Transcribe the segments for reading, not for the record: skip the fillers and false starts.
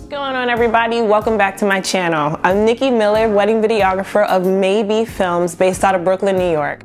What's going on, everybody? Welcome back to my channel. I'm Nikki Miller, wedding videographer of Mae B Films based out of Brooklyn, New York.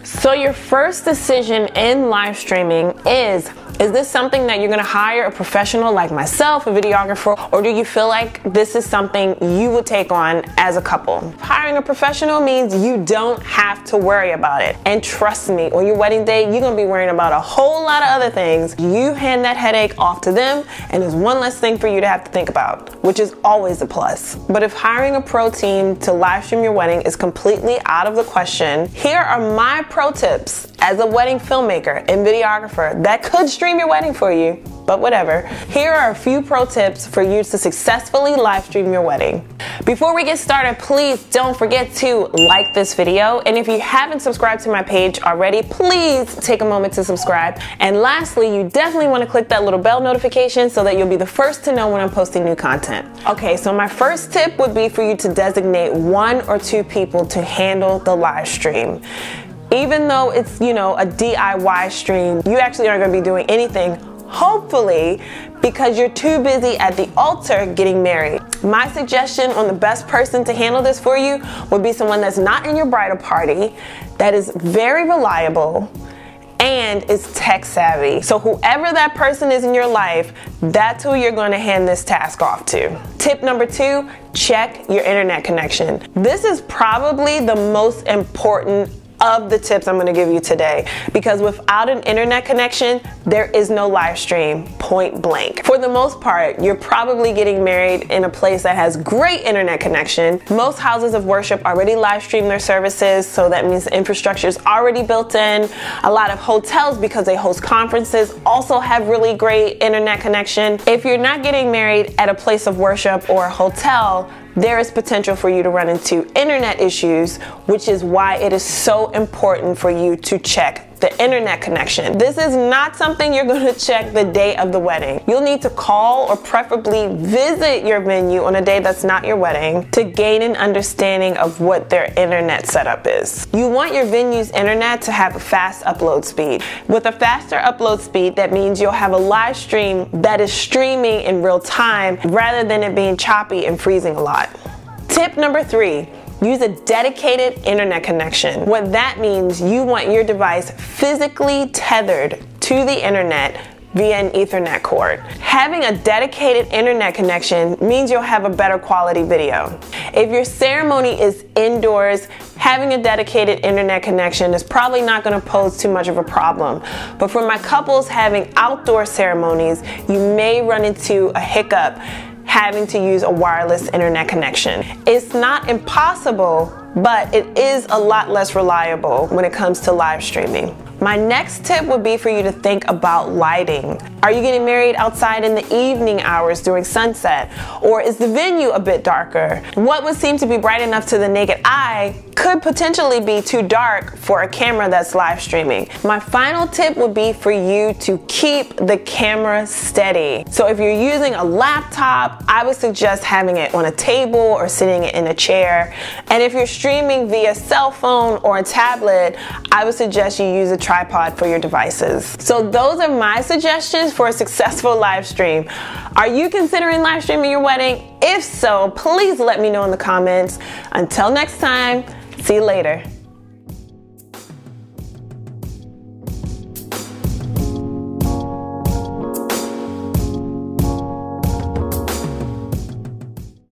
So your first decision in live streaming is this something that you're gonna hire a professional like myself, a videographer, or do you feel like this is something you would take on as a couple? Hiring a professional means you don't have to worry about it. And trust me, on your wedding day, you're gonna be worrying about a whole lot of other things. You hand that headache off to them, and there's one less thing for you to have to think about, which is always a plus. But if hiring a pro team to live stream your wedding is completely out of the question, here are my pro tips as a wedding filmmaker and videographer that could stream your wedding for you, but whatever. Here are a few pro tips for you to successfully live stream your wedding. Before we get started, please don't forget to like this video, and if you haven't subscribed to my page already, please take a moment to subscribe. And lastly, you definitely want to click that little bell notification so that you'll be the first to know when I'm posting new content. Okay, so my first tip would be for you to designate 1 or 2 people to handle the live stream. Even though it's, a DIY stream, you actually aren't going to be doing anything, hopefully, because you're too busy at the altar getting married. My suggestion on the best person to handle this for you would be someone that's not in your bridal party, that is very reliable, and is tech savvy. So whoever that person is in your life, that's who you're going to hand this task off to. Tip number 2, check your internet connection. This is probably the most important of the tips I'm going to give you today, because without an internet connection, there is no live stream, point blank. For the most part, you're probably getting married in a place that has great internet connection. Most houses of worship already live stream their services, so that means the infrastructure is already built in. A lot of hotels, because they host conferences, also have really great internet connection. If you're not getting married at a place of worship or a hotel, there is potential for you to run into internet issues, which is why it is so important for you to check the internet connection. This is not something you're going to check the day of the wedding. You'll need to call or preferably visit your venue on a day that's not your wedding to gain an understanding of what their internet setup is. You want your venue's internet to have a fast upload speed. With a faster upload speed, that means you'll have a live stream that is streaming in real time rather than it being choppy and freezing a lot. Tip number 3. Use a dedicated internet connection. What that means, you want your device physically tethered to the internet via an Ethernet cord. Having a dedicated internet connection means you'll have a better quality video. If your ceremony is indoors, having a dedicated internet connection is probably not going to pose too much of a problem. But for my couples having outdoor ceremonies, you may run into a hiccup having to use a wireless internet connection. It's not impossible, but it is a lot less reliable when it comes to live streaming. My next tip would be for you to think about lighting. Are you getting married outside in the evening hours during sunset? Or is the venue a bit darker? What would seem to be bright enough to the naked eye could potentially be too dark for a camera that's live streaming. My final tip would be for you to keep the camera steady. So if you're using a laptop, I would suggest having it on a table or sitting in a chair. And if you're streaming via cell phone or a tablet, I would suggest you use a tripod for your devices. So those are my suggestions for a successful live stream. Are you considering live streaming your wedding? If so, please let me know in the comments. Until next time, see you later.